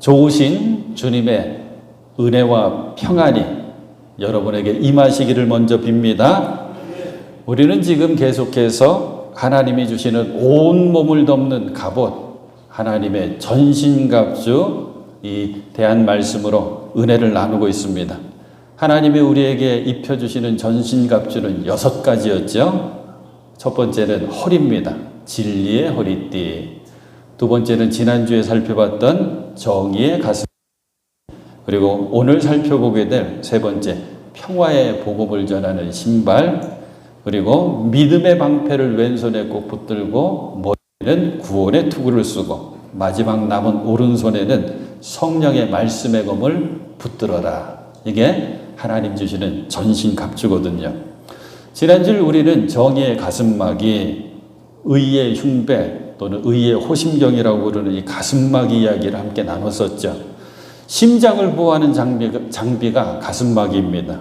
좋으신 주님의 은혜와 평안이 여러분에게 임하시기를 먼저 빕니다. 우리는 지금 계속해서 하나님이 주시는 온 몸을 덮는 갑옷, 하나님의 전신갑주 이 대한 말씀으로 은혜를 나누고 있습니다. 하나님이 우리에게 입혀주시는 전신갑주는 6가지였죠. 첫 번째는 허리입니다. 진리의 허리띠. 두 번째는 지난주에 살펴봤던 정의의 가슴. 그리고 오늘 살펴보게 될 세 번째, 평화의 복음을 전하는 신발. 그리고 믿음의 방패를 왼손에 꼭 붙들고 머리에는 구원의 투구를 쓰고 마지막 남은 오른손에는 성령의 말씀의 검을 붙들어라. 이게 하나님 주시는 전신갑주거든요. 지난주 우리는 정의의 가슴막이 의의 흉배 또는 의의 호심경이라고 부르는 이 가슴막 이야기를 함께 나눴었죠. 심장을 보호하는 장비가 가슴막입니다.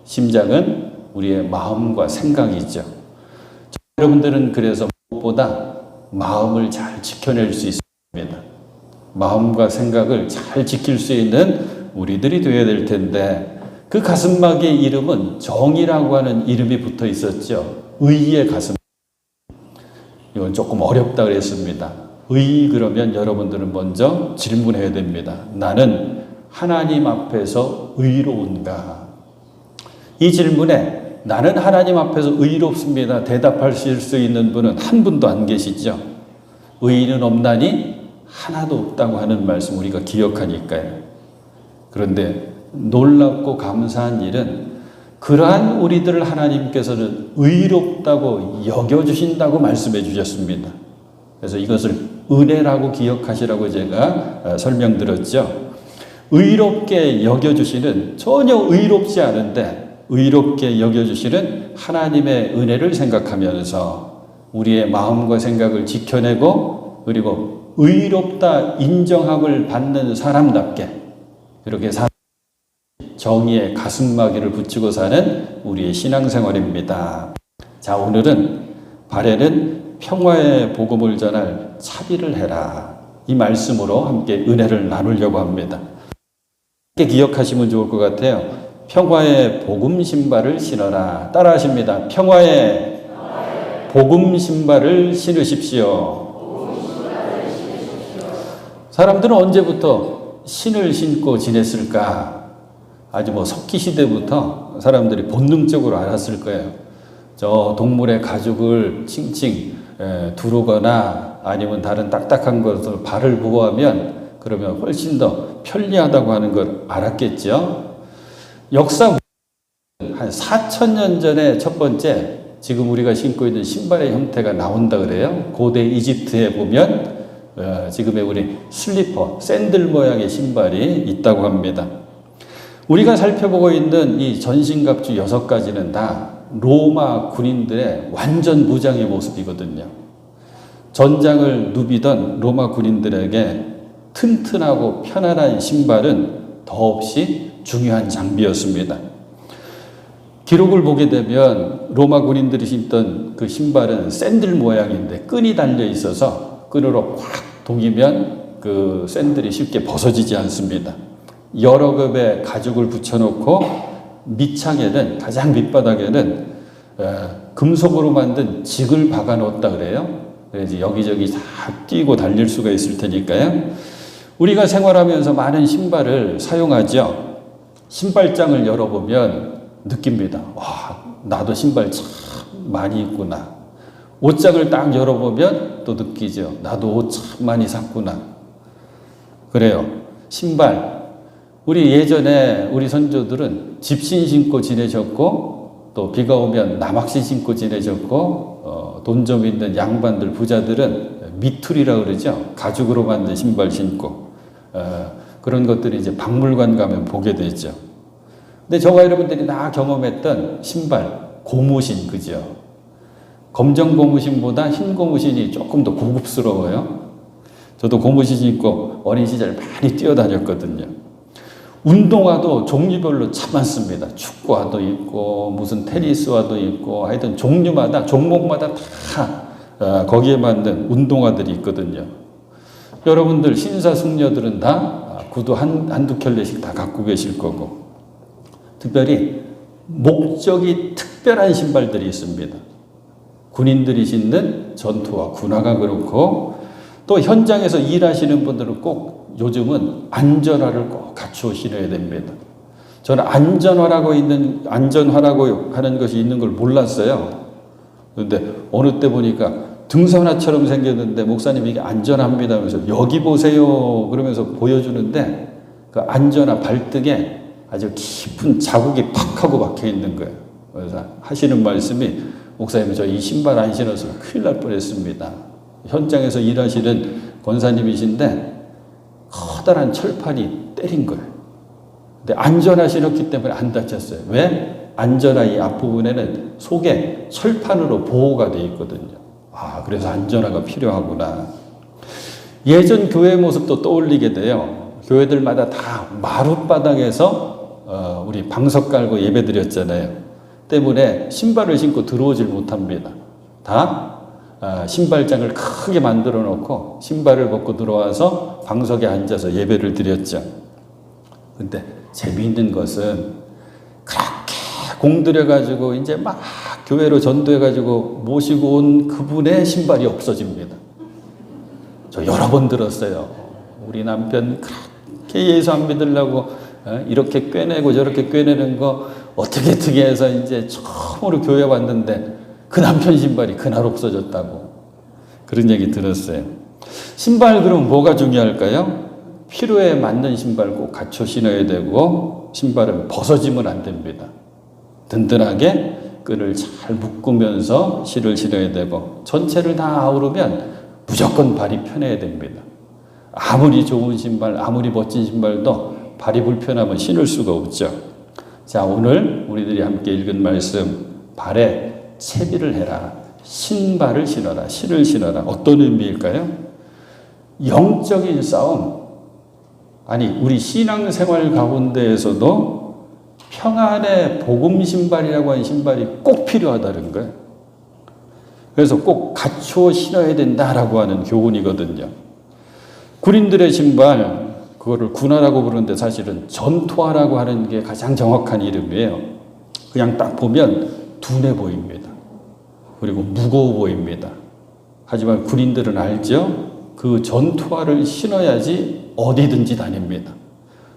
심장은 우리의 마음과 생각이죠. 여러분들은 그래서 무엇보다 마음을 잘 지켜낼 수 있습니다. 마음과 생각을 잘 지킬 수 있는 우리들이 되어야 될 텐데 그 가슴막의 이름은 정의라고 하는 이름이 붙어 있었죠. 의의 가슴. 이건 조금 어렵다 그랬습니다. 의 그러면 여러분들은 먼저 질문해야 됩니다. 나는 하나님 앞에서 의로운가? 이 질문에 나는 하나님 앞에서 의롭습니다. 대답하실 수 있는 분은 한 분도 안 계시죠. 의인은 없나니 하나도 없다고 하는 말씀 우리가 기억하니까요. 그런데 놀랍고 감사한 일은 그러한 우리들을 하나님께서는 의롭다고 여겨주신다고 말씀해 주셨습니다. 그래서 이것을 은혜라고 기억하시라고 제가 설명드렸죠. 의롭게 여겨주시는 전혀 의롭지 않은데 의롭게 여겨주시는 하나님의 은혜를 생각하면서 우리의 마음과 생각을 지켜내고 그리고 의롭다 인정함을 받는 사람답게 그렇게 정의의 가슴막이를 붙이고 사는 우리의 신앙생활입니다. 자, 오늘은 발에는 평화의 복음을 전할 차비를 해라. 이 말씀으로 함께 은혜를 나누려고 합니다. 함께 기억하시면 좋을 것 같아요. 평화의 복음 신발을 신어라. 따라 하십니다. 평화의 복음 신발을 신으십시오. 사람들은 언제부터 신을 신고 지냈을까? 아주 석기 시대부터 사람들이 본능적으로 알았을 거예요. 저 동물의 가죽을 칭칭 두르거나 아니면 다른 딱딱한 것을 발을 보호하면 그러면 훨씬 더 편리하다고 하는 걸 알았겠죠. 역사 한 4,000년 전에 첫 번째 지금 우리가 신고 있는 신발의 형태가 나온다 그래요. 고대 이집트에 보면 지금의 우리 슬리퍼, 샌들 모양의 신발이 있다고 합니다. 우리가 살펴보고 있는 이 전신갑주 6가지는 다 로마 군인들의 완전 무장의 모습이거든요. 전장을 누비던 로마 군인들에게 튼튼하고 편안한 신발은 더없이 중요한 장비였습니다. 기록을 보게 되면 로마 군인들이 신던 그 신발은 샌들 모양인데 끈이 달려 있어서 끈으로 꽉 동이면 그 샌들이 쉽게 벗어지지 않습니다. 여러 겹의 가죽을 붙여놓고 밑창에는 가장 밑바닥에는 금속으로 만든 직을 박아 놓았다 그래요. 그래서 여기저기 다 뛰고 달릴 수가 있을 테니까요. 우리가 생활하면서 많은 신발을 사용하죠. 신발장을 열어보면 느낍니다. 와, 나도 신발 참 많이 입구나. 옷장을 딱 열어보면 또 느끼죠. 나도 옷 참 많이 샀구나. 그래요. 신발. 우리 예전에 우리 선조들은 집신 신고 지내셨고 또 비가 오면 나막신 신고 지내셨고 돈 좀 있는 양반들 부자들은 미투리라 그러죠. 가죽으로 만든 신발 신고 그런 것들이 이제 박물관 가면 보게 되죠. 근데 저와 여러분들이 다 경험했던 신발 고무신 그죠? 검정 고무신보다 흰 고무신이 조금 더 고급스러워요. 저도 고무신 신고 어린 시절 많이 뛰어다녔거든요. 운동화도 종류별로 참 많습니다. 축구화도 있고 무슨 테니스화도 있고 하여튼 종류마다 종목마다 다 거기에 맞는 운동화들이 있거든요. 여러분들 신사숙녀들은 다 구두 한두 켤레씩 다 갖고 계실 거고, 특별히 목적이 특별한 신발들이 있습니다. 군인들이 신는 전투화 군화가 그렇고, 또 현장에서 일하시는 분들은 꼭 요즘은 안전화를 꼭 갖추어 신어야 됩니다. 저는 안전화라고 하는 것이 있는 걸 몰랐어요. 그런데 어느 때 보니까 등산화처럼 생겼는데 목사님이 이게 안전합니다 하면서 여기 보세요 그러면서 보여주는데, 그 안전화 발등에 아주 깊은 자국이 팍 하고 박혀 있는 거예요. 그래서 하시는 말씀이, 목사님 저 이 신발 안 신어서 큰일 날 뻔했습니다. 현장에서 일하시는 권사님이신데 커다란 철판이 때린 거예요. 근데 안전화 신었기 때문에 안 다쳤어요. 왜? 안전화 이 앞부분에는 속에 철판으로 보호가 되어 있거든요. 그래서 안전화가 필요하구나. 예전 교회 모습도 떠올리게 돼요. 교회들마다 다 마룻바닥에서 우리 방석 깔고 예배 드렸잖아요. 때문에 신발을 신고 들어오질 못합니다. 다 신발장을 크게 만들어 놓고 신발을 벗고 들어와서 방석에 앉아서 예배를 드렸죠. 근데 재미있는 것은 그렇게 공들여가지고 이제 막 교회로 전도해가지고 모시고 온 그분의 신발이 없어집니다. 저 여러 번 들었어요. 우리 남편 그렇게 예수 안 믿으려고 이렇게 꿰내고 저렇게 꿰내는 거 어떻게 해서 이제 처음으로 교회 왔는데 그 남편 신발이 그날 없어졌다고. 그런 얘기 들었어요. 신발 그럼 뭐가 중요할까요? 필요에 맞는 신발 꼭 갖춰 신어야 되고, 신발은 벗어지면 안 됩니다. 든든하게 끈을 잘 묶으면서 실을 신어야 되고, 전체를 다 아우르면 무조건 발이 편해야 됩니다. 아무리 좋은 신발, 아무리 멋진 신발도 발이 불편하면 신을 수가 없죠. 자, 오늘 우리들이 함께 읽은 말씀, 발에 채비를 해라, 신발을 신어라, 실을 신어라. 어떤 의미일까요? 영적인 싸움, 아니 우리 신앙생활 가운데에서도 평안의 복음 신발이라고 하는 신발이 꼭 필요하다는 거예요. 그래서 꼭 갖추어 신어야 된다라고 하는 교훈이거든요. 군인들의 신발, 그거를 군화라고 부르는데 사실은 전투화라고 하는 게 가장 정확한 이름이에요. 그냥 딱 보면 둔해 보입니다. 그리고 무거워 보입니다. 하지만 군인들은 알죠? 그 전투화를 신어야지 어디든지 다닙니다.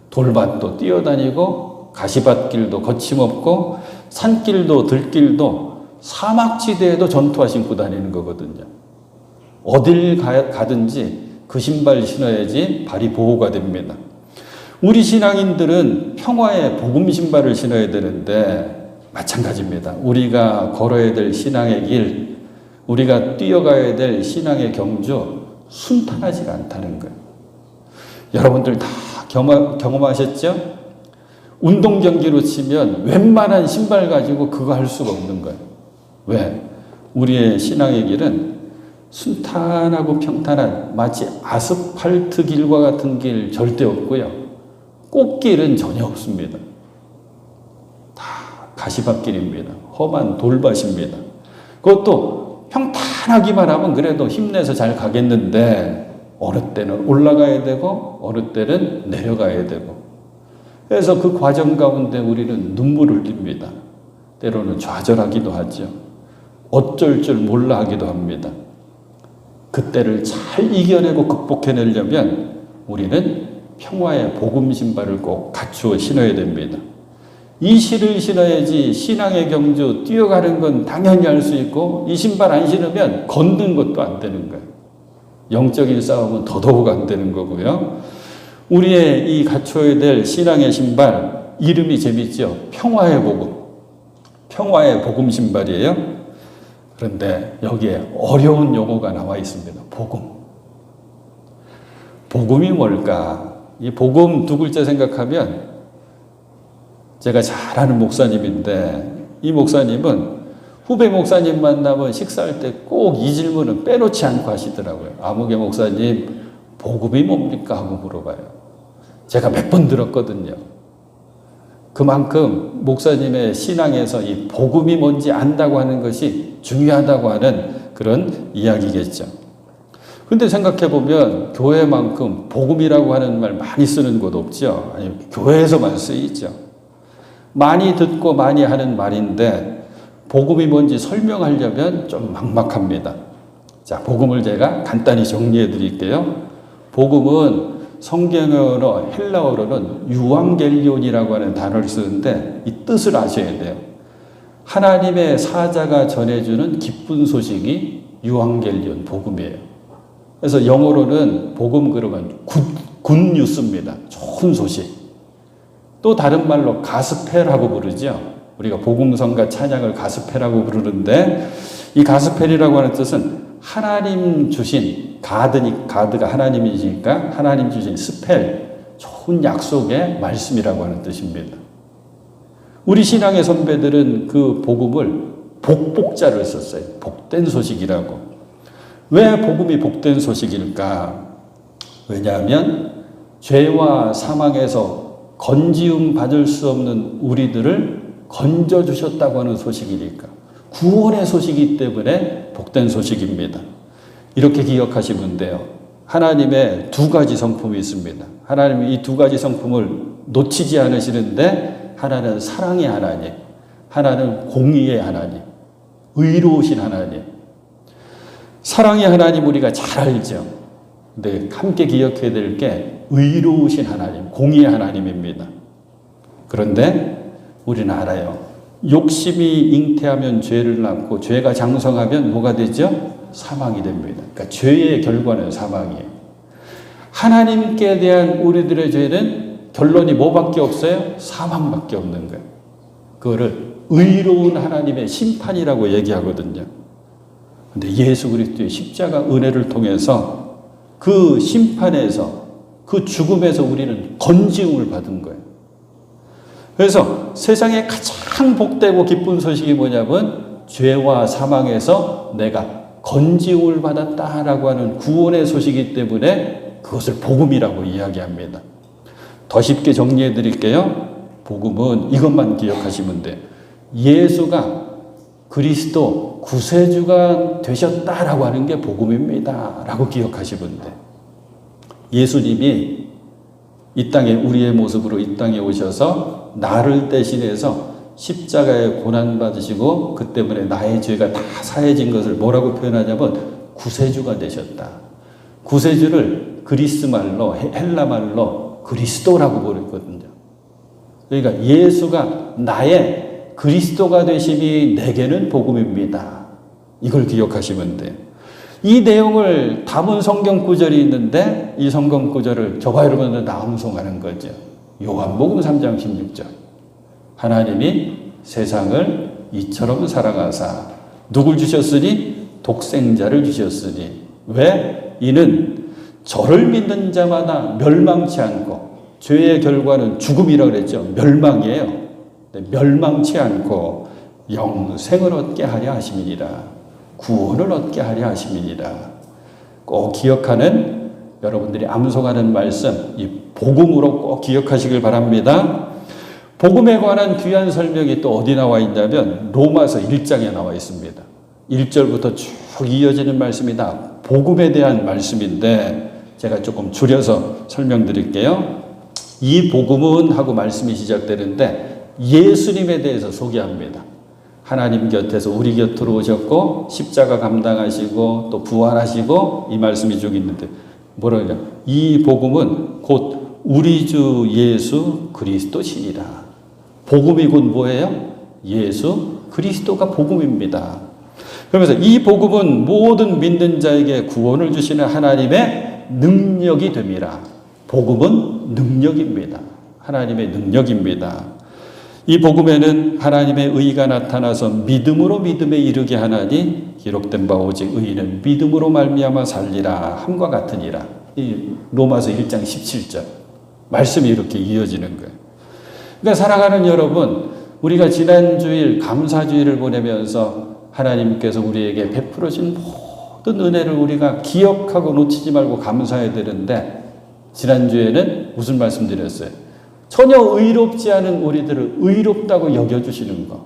돌밭도 뛰어다니고 가시밭길도 거침없고 산길도 들길도 사막지대에도 전투화 신고 다니는 거거든요. 어딜 가든지 그 신발 신어야지 발이 보호가 됩니다. 우리 신앙인들은 평화의 복음 신발을 신어야 되는데 마찬가지입니다. 우리가 걸어야 될 신앙의 길, 우리가 뛰어가야 될 신앙의 경주 순탄하지가 않다는 거예요. 여러분들 다 경험하셨죠? 운동 경기로 치면 웬만한 신발 가지고 그거 할 수가 없는 거예요. 왜? 우리의 신앙의 길은 순탄하고 평탄한 마치 아스팔트 길과 같은 길 절대 없고요. 꽃길은 전혀 없습니다. 다 가시밭길입니다. 험한 돌밭입니다. 그것도 평탄하기만 하면 그래도 힘내서 잘 가겠는데 어느 때는 올라가야 되고 어느 때는 내려가야 되고, 그래서 그 과정 가운데 우리는 눈물을 흘립니다. 때로는 좌절하기도 하죠. 어쩔 줄 몰라 하기도 합니다. 그때를 잘 이겨내고 극복해내려면 우리는 평화의 복음 신발을 꼭 갖추어 신어야 됩니다. 이 실을 신어야지 신앙의 경주 뛰어가는 건 당연히 할 수 있고, 이 신발 안 신으면 걷는 것도 안 되는 거예요. 영적인 싸움은 더더욱 안 되는 거고요. 우리의 이 갖춰야 될 신앙의 신발, 이름이 재밌죠? 평화의 복음. 평화의 복음 신발이에요. 그런데 여기에 어려운 용어가 나와 있습니다. 복음. 복음이 뭘까? 이 복음 두 글자 생각하면, 제가 잘 아는 목사님인데 이 목사님은 후배 목사님 만나면 식사할 때 꼭 이 질문은 빼놓지 않고 하시더라고요. 아무개 목사님, 복음이 뭡니까? 하고 물어봐요. 제가 몇 번 들었거든요. 그만큼 목사님의 신앙에서 이 복음이 뭔지 안다고 하는 것이 중요하다고 하는 그런 이야기겠죠. 근데 생각해 보면 교회만큼 복음이라고 하는 말 많이 쓰는 곳 없죠. 아니, 교회에서만 쓰이죠. 많이 듣고 많이 하는 말인데 복음이 뭔지 설명하려면 좀 막막합니다. 자, 복음을 제가 간단히 정리해 드릴게요. 복음은 성경어로 헬라어로는 유앙겔리온이라고 하는 단어를 쓰는데 이 뜻을 아셔야 돼요. 하나님의 사자가 전해주는 기쁜 소식이 유앙겔리온 복음이에요. 그래서 영어로는 복음 그러면 굿뉴스입니다. 좋은 소식. 또 다른 말로 가스펠하고 부르죠. 우리가 복음성과 찬양을 가스펠하고 부르는데 이 가스펠이라고 하는 뜻은 하나님 주신 가드가 하나님이시니까 하나님 주신 스펠, 좋은 약속의 말씀이라고 하는 뜻입니다. 우리 신앙의 선배들은 그 복음을 복복자를 썼어요. 복된 소식이라고. 왜 복음이 복된 소식일까? 왜냐하면 죄와 사망에서 건지움 받을 수 없는 우리들을 건져주셨다고 하는 소식이니까. 구원의 소식이기 때문에 복된 소식입니다. 이렇게 기억하시면 돼요. 하나님의 두 가지 성품이 있습니다. 하나님이 이 두 가지 성품을 놓치지 않으시는데 하나는 사랑의 하나님, 하나는 공의의 하나님, 의로우신 하나님. 사랑의 하나님 우리가 잘 알죠. 근데 함께 기억해야 될 게 의로우신 하나님, 공의의 하나님입니다. 그런데 우리는 알아요. 욕심이 잉태하면 죄를 낳고 죄가 장성하면 뭐가 되죠? 사망이 됩니다. 그러니까 죄의 결과는 사망이에요. 하나님께 대한 우리들의 죄는 결론이 뭐밖에 없어요? 사망밖에 없는 거예요. 그거를 의로운 하나님의 심판이라고 얘기하거든요. 근데 예수 그리스도의 십자가 은혜를 통해서 그 심판에서 그 죽음에서 우리는 건지움을 받은 거예요. 그래서 세상에 가장 복되고 기쁜 소식이 뭐냐면 죄와 사망에서 내가 건지움을 받았다라고 하는 구원의 소식이기 때문에 그것을 복음이라고 이야기합니다. 더 쉽게 정리해 드릴게요. 복음은 이것만 기억하시면 돼요. 예수가 그리스도 구세주가 되셨다라고 하는 게 복음입니다. 라고 기억하시면 돼요. 예수님이 이 땅에 우리의 모습으로 이 땅에 오셔서 나를 대신해서 십자가에 고난받으시고 그 때문에 나의 죄가 다 사해진 것을 뭐라고 표현하냐면 구세주가 되셨다. 구세주를 그리스 말로 헬라 말로 그리스도라고 부르거든요. 그러니까 예수가 나의 그리스도가 되심이 내게는 복음입니다. 이걸 기억하시면 돼요. 이 내용을 담은 성경 구절이 있는데 이 성경 구절을 저와 여러분들 낭송하는 거죠. 요한복음 3장 16절. 하나님이 세상을 이처럼 사랑하사 누굴 주셨으니? 독생자를 주셨으니. 왜? 이는 저를 믿는 자마다 멸망치 않고, 죄의 결과는 죽음이라고 그랬죠. 멸망이에요. 멸망치 않고 영생을 얻게 하려 하심이니라. 구원을 얻게 하려 하심이니라. 꼭 기억하는, 여러분들이 암송하는 말씀, 이 복음으로 꼭 기억하시길 바랍니다. 복음에 관한 귀한 설명이 또 어디 나와 있냐면 로마서 1장에 나와 있습니다. 1절부터 쭉 이어지는 말씀이 다 복음에 대한 말씀인데 제가 조금 줄여서 설명드릴게요. 이 복음은 하고 말씀이 시작되는데 예수님에 대해서 소개합니다. 하나님 곁에서 우리 곁으로 오셨고 십자가 감당하시고 또 부활하시고 이 말씀이 쭉 있는데 뭐라 그러냐? 이 복음은 곧 우리 주 예수 그리스도시니라. 복음이 곧 뭐예요? 예수 그리스도가 복음입니다. 그러면서 이 복음은 모든 믿는 자에게 구원을 주시는 하나님의 능력이 됨이라. 복음은 능력입니다. 하나님의 능력입니다. 이 복음에는 하나님의 의가 나타나서 믿음으로 믿음에 이르게 하나니 기록된 바 오직 의인은 믿음으로 말미암아 살리라 함과 같으니라. 이 로마서 1장 17절 말씀이 이렇게 이어지는 거예요. 그러니까 사랑하는 여러분, 우리가 지난 주일 감사주일을 보내면서 하나님께서 우리에게 베풀어 준 모든 은혜를 우리가 기억하고 놓치지 말고 감사해야 되는데 지난주에는 무슨 말씀 드렸어요? 전혀 의롭지 않은 우리들을 의롭다고 여겨주시는 것.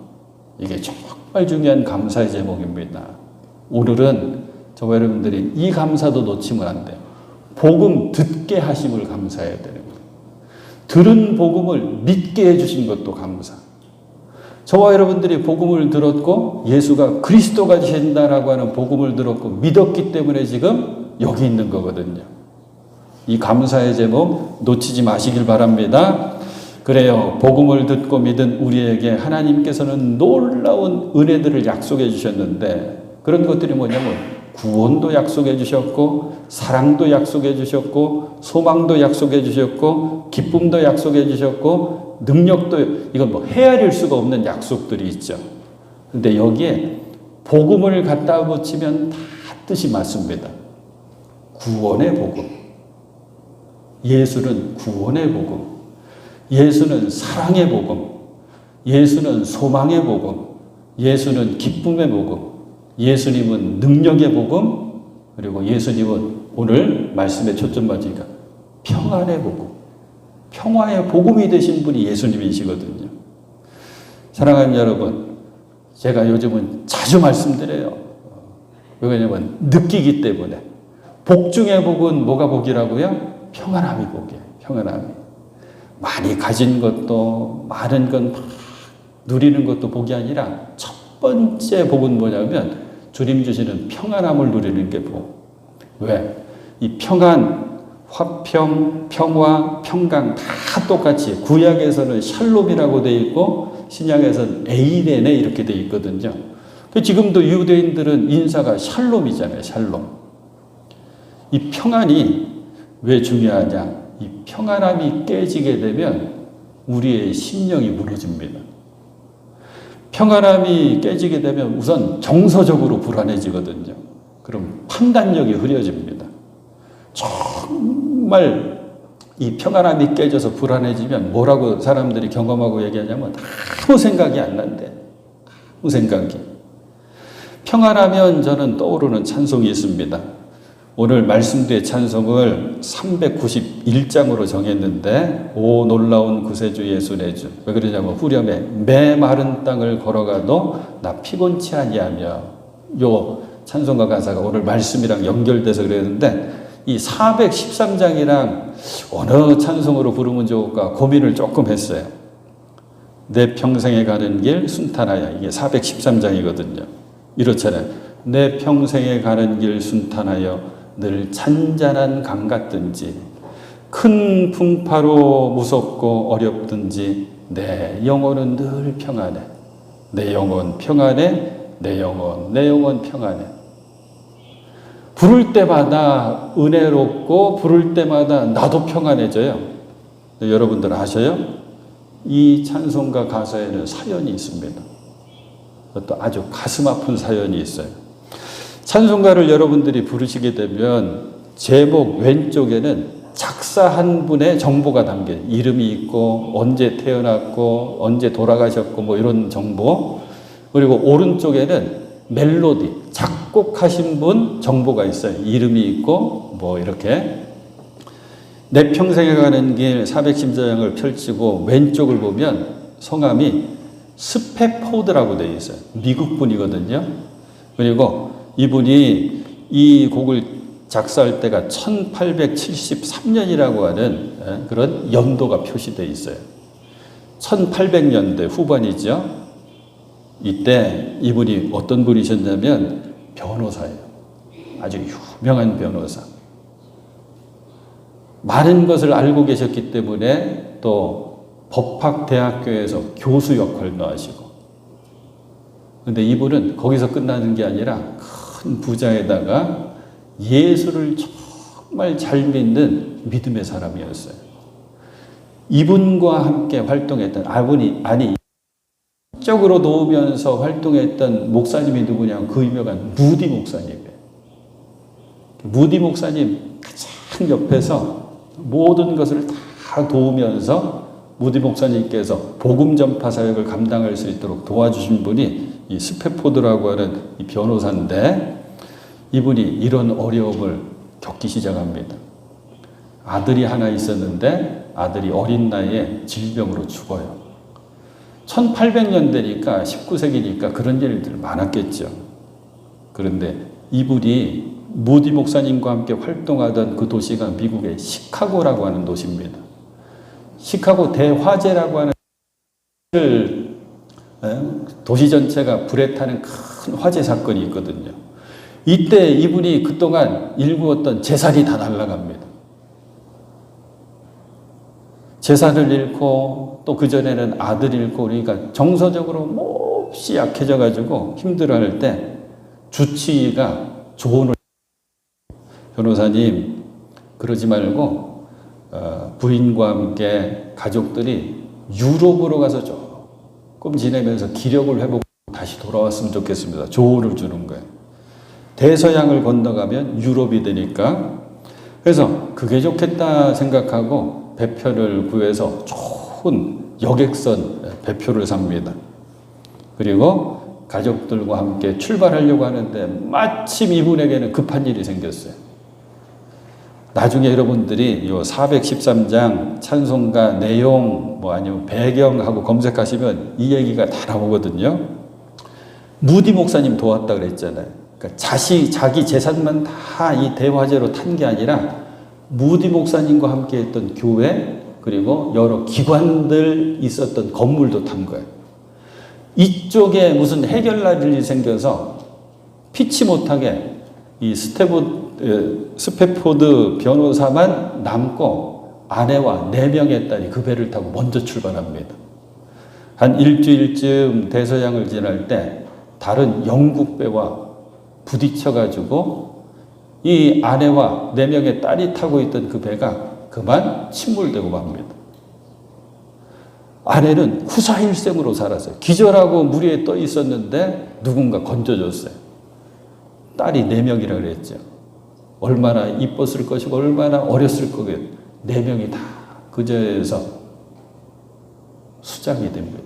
이게 정말 중요한 감사의 제목입니다. 오늘은 저와 여러분들이 이 감사도 놓치면 안 돼요. 복음 듣게 하심을 감사해야 되는 거예요. 들은 복음을 믿게 해주신 것도 감사. 저와 여러분들이 복음을 들었고 예수가 그리스도가 되신다라고 하는 복음을 들었고 믿었기 때문에 지금 여기 있는 거거든요. 이 감사의 제목 놓치지 마시길 바랍니다. 그래요. 복음을 듣고 믿은 우리에게 하나님께서는 놀라운 은혜들을 약속해 주셨는데 그런 것들이 뭐냐면 구원도 약속해 주셨고 사랑도 약속해 주셨고 소망도 약속해 주셨고 기쁨도 약속해 주셨고 능력도 이건 뭐 헤아릴 수가 없는 약속들이 있죠. 근데 여기에 복음을 갖다 붙이면 다 뜻이 맞습니다. 구원의 복음. 예수는 구원의 복음. 예수는 사랑의 복음. 예수는 소망의 복음. 예수는 기쁨의 복음. 예수님은 능력의 복음. 그리고 예수님은 오늘 말씀에 초점 맞으니까 평안의 복음. 평화의 복음이 되신 분이 예수님이시거든요. 사랑하는 여러분, 제가 요즘은 자주 말씀드려요. 왜냐면 느끼기 때문에. 복 중의 복은 뭐가 복이라고요? 평안함이 복이에요. 평안함이. 많이 가진 것도 많은 건 막 누리는 것도 복이 아니라 첫 번째 복은 뭐냐면 주님 주시는 평안함을 누리는 게 복. 왜? 이 평안, 화평, 평화, 평강 다 똑같이 구약에서는 샬롬이라고 되어 있고 신약에서는 에이레네 이렇게 되어 있거든요. 지금도 유대인들은 인사가 샬롬이잖아요. 샬롬. 이 평안이 왜 중요하냐? 이 평안함이 깨지게 되면 우리의 심령이 무너집니다. 평안함이 깨지게 되면 우선 정서적으로 불안해지거든요. 그럼 판단력이 흐려집니다. 정말 이 평안함이 깨져서 불안해지면 뭐라고 사람들이 경험하고 얘기하냐면 아무 생각이 안 난대. 아무 생각이. 평안하면 저는 떠오르는 찬송이 있습니다. 오늘 말씀드린 찬송을 391장으로 정했는데 오 놀라운 구세주 예수 내 주. 왜 그러냐면 후렴에 메마른 땅을 걸어가도 나 피곤치 아니하며 요 찬송가 가사가 오늘 말씀이랑 연결돼서 그랬는데 이 413장이랑 어느 찬송으로 부르면 좋을까 고민을 조금 했어요. 내 평생에 가는 길 순탄하여 이게 413장이거든요. 이렇잖아요. 내 평생에 가는 길 순탄하여 늘 잔잔한 강 같든지 큰 풍파로 무섭고 어렵든지 내 영혼은 늘 평안해. 내 영혼 평안해. 내 영혼 평안해. 부를 때마다 은혜롭고 부를 때마다 나도 평안해져요. 여러분들 아셔요? 이 찬송가 가사에는 사연이 있습니다. 또 아주 가슴 아픈 사연이 있어요. 찬송가를 여러분들이 부르시게 되면 제목 왼쪽에는 작사한 분의 정보가 담겨요. 이름이 있고 언제 태어났고 언제 돌아가셨고 뭐 이런 정보. 그리고 오른쪽에는 멜로디, 작곡하신 분 정보가 있어요. 이름이 있고 뭐 이렇게. 내 평생에 가는 길 410장을 펼치고 왼쪽을 보면 성함이 스페포드라고 되어 있어요. 미국 분이거든요. 그리고 이분이 이 곡을 작사할 때가 1873년이라고 하는 그런 연도가 표시되어 있어요. 1800년대 후반이죠. 이때 이분이 어떤 분이셨냐면 변호사예요. 아주 유명한 변호사. 많은 것을 알고 계셨기 때문에 또 법학대학교에서 교수 역할도 하시고. 근데 이분은 거기서 끝나는 게 아니라 큰 부자에다가 예수를 정말 잘 믿는 믿음의 사람이었어요. 이분과 함께 활동했던 적으로 놓으면서 활동했던 목사님이 누구냐? 그 유명한 무디 목사님이에요. 무디 목사님 가장 옆에서 모든 것을 다 도우면서 무디 목사님께서 복음 전파 사역을 감당할 수 있도록 도와주신 분이 이 스페포드라고 하는 이 변호사인데 이분이 이런 어려움을 겪기 시작합니다. 아들이 하나 있었는데 아들이 어린 나이에 질병으로 죽어요. 1800년대니까 19세기니까 그런 일들 많았겠죠. 그런데 이분이 무디 목사님과 함께 활동하던 그 도시가 미국의 시카고라고 하는 도시입니다. 시카고 대화재라고 하는 도시 전체가 불에 타는 큰 화재 사건이 있거든요. 이때 이분이 그동안 일구었던 재산이 다 날아갑니다. 재산을 잃고 또 그전에는 아들 잃고 그러니까 정서적으로 몹시 약해져가지고 힘들어할 때 주치의가 조언을 변호사님 그러지 말고 부인과 함께 가족들이 유럽으로 가서 조금 지내면서 기력을 회복하고 다시 돌아왔으면 좋겠습니다. 조언을 주는 거예요. 대서양을 건너가면 유럽이 되니까 그래서 그게 좋겠다 생각하고 배표를 구해서 좋은 여객선 배표를 삽니다. 그리고 가족들과 함께 출발하려고 하는데 마침 이분에게는 급한 일이 생겼어요. 나중에 여러분들이 요 413장 찬송가 내용 아니면 배경하고 검색하시면 이 얘기가 다 나오거든요. 무디 목사님 도왔다 그랬잖아요. 그러니까 자기 재산만 다 이 대화재로 탄 게 아니라 무디 목사님과 함께 했던 교회 그리고 여러 기관들 있었던 건물도 탄 거예요. 이쪽에 무슨 해결날 일이 생겨서 피치 못하게 이 스패포드 변호사만 남고 아내와 4명의 딸이 그 배를 타고 먼저 출발합니다. 한 일주일쯤 대서양을 지날 때 다른 영국 배와 부딪혀가지고 이 아내와 4명의 딸이 타고 있던 그 배가 그만 침몰되고 맙니다. 아내는 후사일생으로 살았어요. 기절하고 물 위에 떠 있었는데 누군가 건져줬어요. 딸이 4명이라 그랬죠. 얼마나 이뻤을 것이고 얼마나 어렸을 거겠. 4명이 다 그저에서 수장이 됩니다.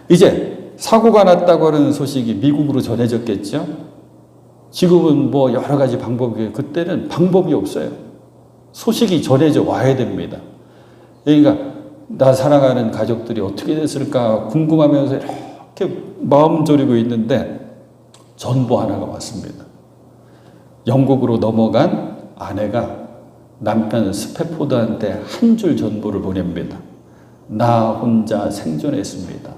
이제 사고가 났다고 하는 소식이 미국으로 전해졌겠죠. 지금은 여러 가지 방법이 그때는 방법이 없어요. 소식이 전해져 와야 됩니다. 그러니까 나 사랑하는 가족들이 어떻게 됐을까 궁금하면서 이렇게 마음 졸이고 있는데 전보 하나가 왔습니다. 영국으로 넘어간 아내가 남편 스패포드한테 한 줄 전보를 보냅니다. 나 혼자 생존했습니다.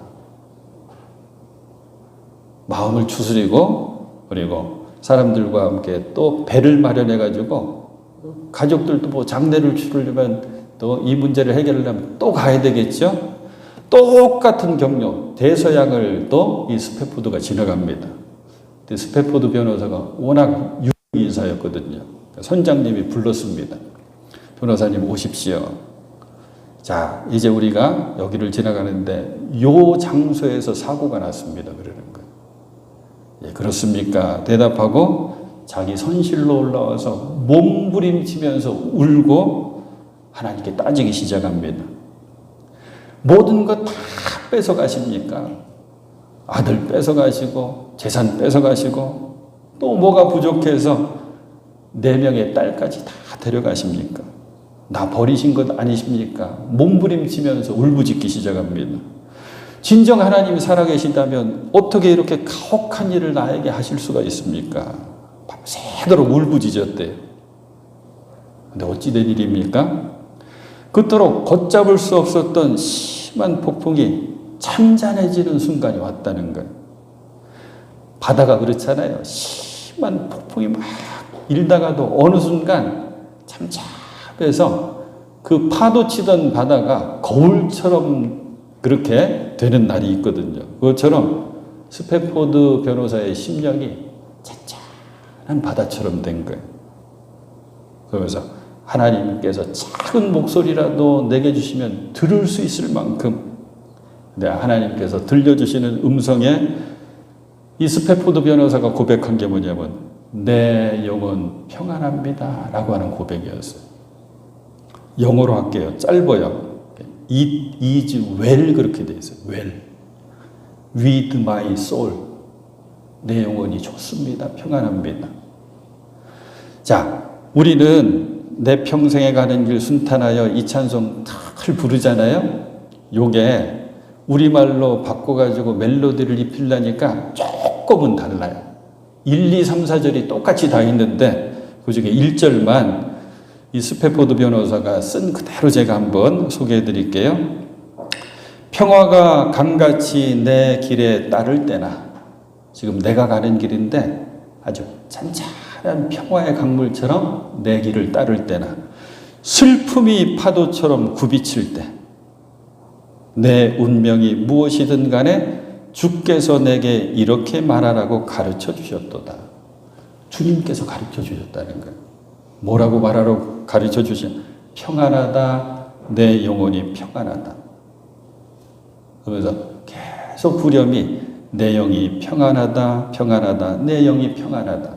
마음을 추스리고 그리고 사람들과 함께 또 배를 마련해가지고 가족들도 장례를 치르려면 또 이 문제를 해결하려면 또 가야 되겠죠. 똑같은 경로 대서양을 또 이 스패포드가 지나갑니다. 스패포드 변호사가 워낙 유명 인사였거든요. 선장님이 불렀습니다. 변호사님 오십시오. 자, 이제 우리가 여기를 지나가는데 요 장소에서 사고가 났습니다. 그러는 거예요. 예, 그렇습니까? 대답하고 자기 선실로 올라와서 몸부림치면서 울고 하나님께 따지기 시작합니다. 모든 것 다 뺏어가십니까? 아들 뺏어가시고 재산 뺏어가시고 또 뭐가 부족해서 4명의 딸까지 다 데려가십니까? 나 버리신 것 아니십니까? 몸부림치면서 울부짖기 시작합니다. 진정 하나님이 살아계신다면 어떻게 이렇게 가혹한 일을 나에게 하실 수가 있습니까? 밤새도록 울부짖었대요. 근데 어찌 된 일입니까? 그토록 걷잡을 수 없었던 심한 폭풍이 참잔해지는 순간이 왔다는 거예요. 바다가 그렇잖아요. 심한 폭풍이 막 일다가도 어느 순간 참잡해서 그 파도 치던 바다가 거울처럼 그렇게 되는 날이 있거든요. 그것처럼 스패포드 변호사의 심령이 잔잔한 바다처럼 된 거예요. 그러면서 하나님께서 작은 목소리라도 내게 주시면 들을 수 있을 만큼 하나님께서 들려주시는 음성에 이 스패포드 변호사가 고백한 게 뭐냐면 내 영혼 평안합니다 라고 하는 고백이었어요. 영어로 할게요. 짧아요. It is well 그렇게 돼 있어요. well. With my soul. 내 영혼이 좋습니다. 평안합니다. 자, 우리는 내 평생에 가는 길 순탄하여 이 찬송 탁 부르잖아요. 요게 우리말로 바꿔가지고 멜로디를 입히려니까 조금은 달라요. 1, 2, 3, 4절이 똑같이 다 있는데 그 중에 1절만 이 스패포드 변호사가 쓴 그대로 제가 한번 소개해 드릴게요. 평화가 강같이 내 길에 따를 때나, 지금 내가 가는 길인데 아주 잔잔한 평화의 강물처럼 내 길을 따를 때나, 슬픔이 파도처럼 굽이칠 때, 내 운명이 무엇이든 간에 주께서 내게 이렇게 말하라고 가르쳐 주셨도다. 주님께서 가르쳐 주셨다는 거예요. 뭐라고 말하라고 가르쳐 주신? 평안하다, 내 영혼이 평안하다. 그러면서 계속 후렴이 내 영이 평안하다, 평안하다, 내 영이 평안하다.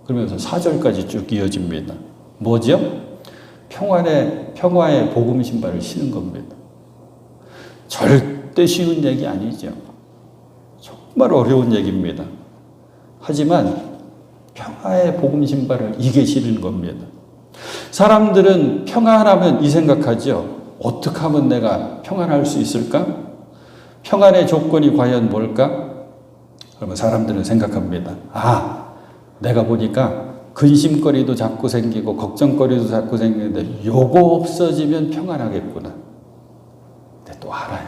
그러면서 4절까지 쭉 이어집니다. 뭐죠? 평화의 복음 신발을 신은 겁니다. 절대 쉬운 얘기 아니죠. 정말 어려운 얘기입니다. 하지만 평화의 복음 신발을 이게 신은 겁니다. 사람들은 평안하면 이 생각하죠. 어떻게 하면 내가 평안할 수 있을까? 평안의 조건이 과연 뭘까? 그러면 사람들은 생각합니다. 내가 보니까 근심거리도 자꾸 생기고 걱정거리도 자꾸 생기는데 요거 없어지면 평안하겠구나. 근데 또 알아요.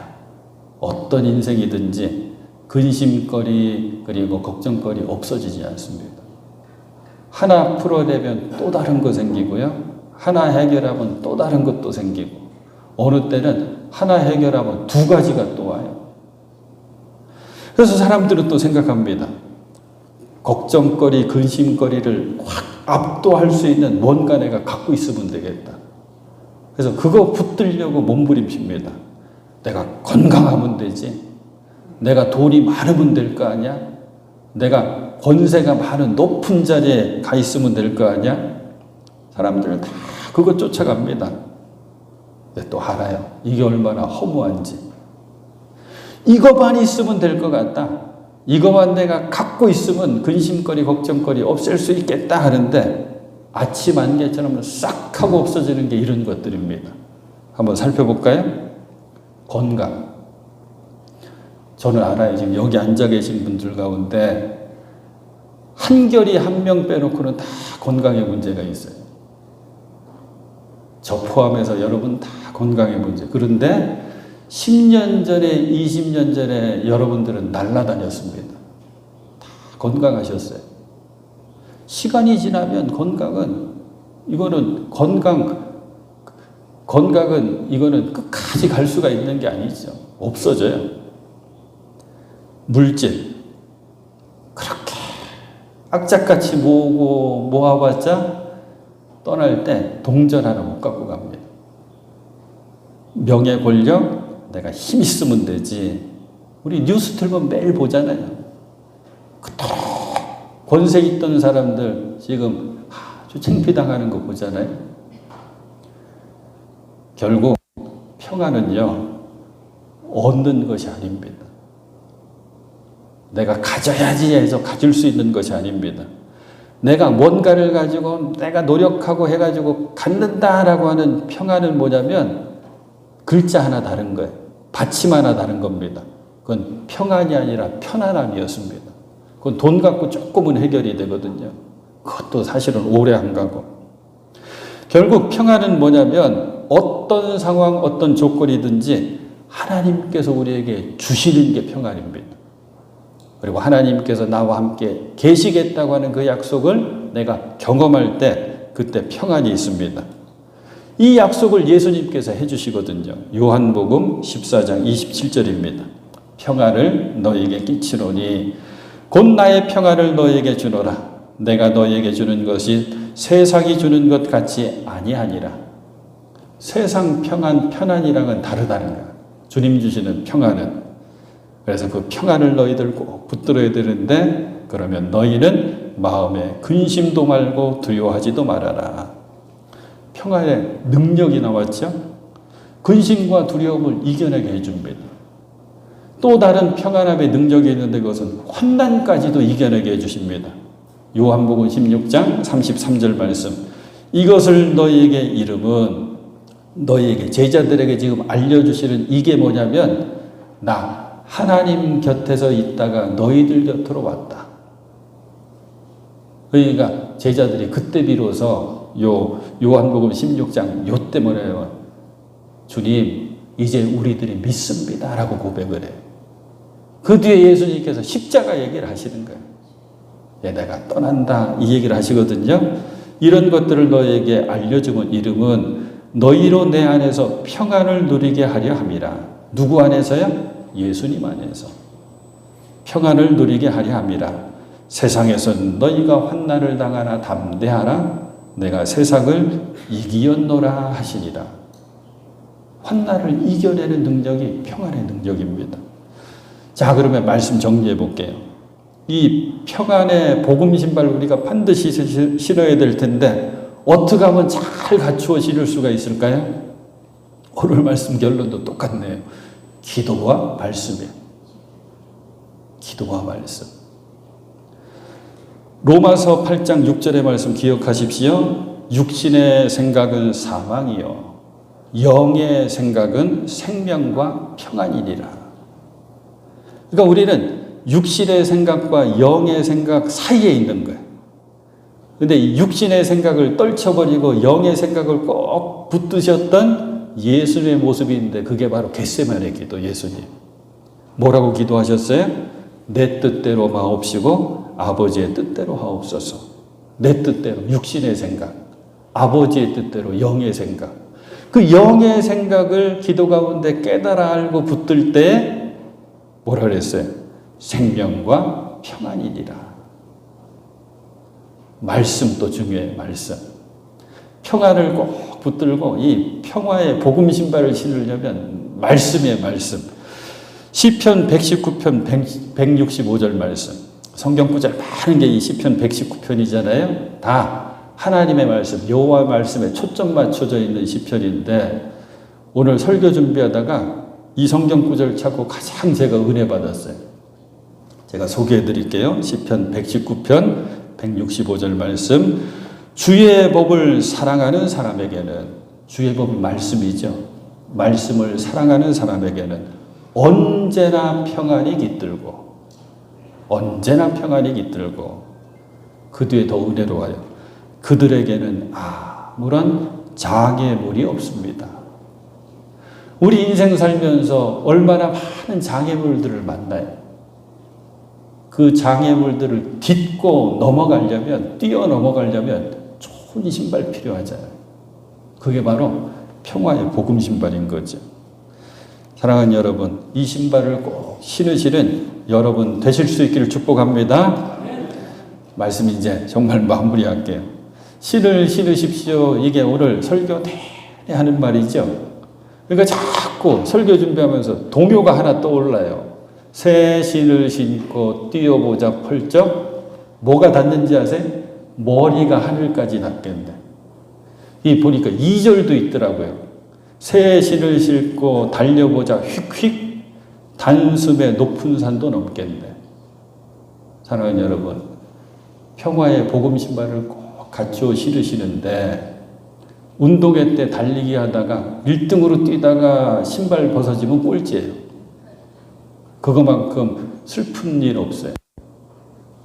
어떤 인생이든지 근심거리 그리고 걱정거리 없어지지 않습니다. 하나 풀어내면 또 다른 거 생기고요. 하나 해결하면 또 다른 것도 생기고, 어느 때는 하나 해결하면 두 가지가 또 와요. 그래서 사람들은 또 생각합니다. 걱정거리, 근심거리를 확 압도할 수 있는 뭔가 내가 갖고 있으면 되겠다. 그래서 그거 붙들려고 몸부림칩니다. 내가 건강하면 되지. 내가 돈이 많으면 될 거 아니야? 내가 권세가 많은 높은 자리에 가 있으면 될 거 아니야? 사람들은 다 그거 쫓아갑니다. 근데 또 알아요. 이게 얼마나 허무한지. 이거만 있으면 될 것 같다. 이거만 내가 갖고 있으면 근심거리, 걱정거리 없앨 수 있겠다 하는데 아침 안개처럼 싹 하고 없어지는 게 이런 것들입니다. 한번 살펴볼까요? 건강. 저는 알아요. 지금 여기 앉아 계신 분들 가운데 한결이 한 명 빼놓고는 다 건강에 문제가 있어요. 저 포함해서 여러분 다 건강에 문제. 그런데 10년 전에, 20년 전에 여러분들은 날아다녔습니다. 다 건강하셨어요. 시간이 지나면 건강은 이거는 끝까지 갈 수가 있는 게 아니죠. 없어져요. 물질. 그렇게 악착같이 모아봤자 떠날 때 동전 하나 못 갖고 갑니다. 명예, 권력, 내가 힘 있으면 되지. 우리 뉴스 틀면 매일 보잖아요. 그토록 권세 있던 사람들 지금 아주 창피당하는 거 보잖아요. 결국 평안은요, 얻는 것이 아닙니다. 내가 가져야지 해서 가질 수 있는 것이 아닙니다. 내가 뭔가를 가지고 내가 노력하고 해가지고 갖는다라고 하는 평안은 뭐냐면 글자 하나 다른 거예요. 받침 하나 다른 겁니다. 그건 평안이 아니라 편안함이었습니다. 그건 돈 갖고 조금은 해결이 되거든요. 그것도 사실은 오래 안 가고. 결국 평안은 뭐냐면 어떤 상황, 어떤 조건이든지 하나님께서 우리에게 주시는 게 평안입니다. 그리고 하나님께서 나와 함께 계시겠다고 하는 그 약속을 내가 경험할 때 그때 평안이 있습니다. 이 약속을 예수님께서 해주시거든요. 요한복음 14장 27절입니다. 평안을 너에게 끼치노니 곧 나의 평안을 너에게 주노라. 내가 너에게 주는 것이 세상이 주는 것 같이 아니하니라. 세상 편안이랑은 다르다는 거야. 주님 주시는 평안은. 그래서 그 평안을 너희들 꼭 붙들어야 되는데, 그러면 너희는 마음에 근심도 말고 두려워하지도 말아라. 평안의 능력이 나왔죠. 근심과 두려움을 이겨내게 해줍니다. 또 다른 평안함의 능력이 있는데 그것은 환난까지도 이겨내게 해주십니다. 요한복음 16장 33절 말씀. 이것을 너희에게 이름은, 너희에게 제자들에게 지금 알려주시는 이게 뭐냐면, 나 하나님 곁에서 있다가 너희들 곁으로 왔다. 그러니까 제자들이 그때 비로소 요한복음 16장 요때 뭐래요? 주님, 이제 우리들이 믿습니다 라고 고백을 해요. 그 뒤에 예수님께서 십자가 얘기를 하시는 거예요. 내가 떠난다 이 얘기를 하시거든요. 이런 것들을 너에게 알려주면 이름은 너희로 내 안에서 평안을 누리게 하려 함이라. 누구 안에서요? 예수님 안에서 평안을 누리게 하려 함이라. 세상에선 너희가 환난을 당하나 담대하라. 내가 세상을 이기었노라 하시니라. 환난을 이겨내는 능력이 평안의 능력입니다. 자, 그러면 말씀 정리해 볼게요. 이 평안의 복음 신발 우리가 반드시 신어야 될 텐데 어떻게 하면 잘 갖추어 신을 수가 있을까요? 오늘 말씀 결론도 똑같네요. 기도와 말씀이에요. 기도와 말씀. 로마서 8장 6절의 말씀 기억하십시오. 육신의 생각은 사망이요 영의 생각은 생명과 평안이니라. 그러니까 우리는 육신의 생각과 영의 생각 사이에 있는 거예요. 그런데 육신의 생각을 떨쳐버리고 영의 생각을 꼭 붙드셨던 예수님의 모습인데 그게 바로 겟세마네 기도 예수님. 뭐라고 기도하셨어요? 내 뜻대로 마옵시고 아버지의 뜻대로 하옵소서. 내 뜻대로 육신의 생각, 아버지의 뜻대로 영의 생각. 그 영의 생각을 기도 가운데 깨달아 알고 붙들 때 뭐라 그랬어요? 생명과 평안이니라. 말씀도 중요해요. 말씀. 평안을 꼭 붙들고 이 평화의 복음 신발을 신으려면 말씀이에요. 말씀. 시편 119편 165절 말씀. 성경 구절 많은 게 이 시편 119편이잖아요. 다 하나님의 말씀, 여호와 말씀에 초점 맞춰져 있는 시편인데 오늘 설교 준비하다가 이 성경 구절 찾고 가장 제가 은혜 받았어요. 제가 소개해 드릴게요. 시편 119편 165절 말씀. 주의 법을 사랑하는 사람에게는, 주의 법이 말씀이죠. 말씀을 사랑하는 사람에게는 언제나 평안이 깃들고 언제나 평안이 깃들고 그 뒤에 더 은혜로워요. 그들에게는 아무런 장애물이 없습니다. 우리 인생 살면서 얼마나 많은 장애물들을 만나요. 그 장애물들을 딛고 넘어가려면, 뛰어넘어가려면 좋은 신발 필요하잖아요. 그게 바로 평화의 복음 신발인 거죠. 사랑하는 여러분, 이 신발을 꼭 신으시는 여러분 되실 수 있기를 축복합니다. 말씀 이제 정말 마무리할게요. 신을 신으십시오. 이게 오늘 설교 내내 하는 말이죠. 그러니까 자꾸 설교 준비하면서 동요가 하나 떠올라요. 새 신을 신고 뛰어보자 펄쩍. 뭐가 닿는지 아세요? 머리가 하늘까지 닿겠네. 이 보니까 2절도 있더라고요. 새 신을 신고 달려보자 휙휙. 단숨에 높은 산도 넘겠네. 사랑하는 여러분, 평화의 복음 신발을 꼭 갖추어 신으시는데 운동회 때 달리기 하다가 1등으로 뛰다가 신발 벗어지면 꼴찌예요. 그거만큼 슬픈 일 없어요.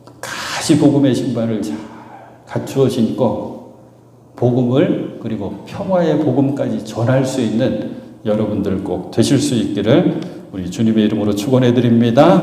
끝까지 복음의 신발을 잘 갖추어 신고 복음을 그리고 평화의 복음까지 전할 수 있는 여러분들 꼭 되실 수 있기를 우리 주님의 이름으로 축원해 드립니다.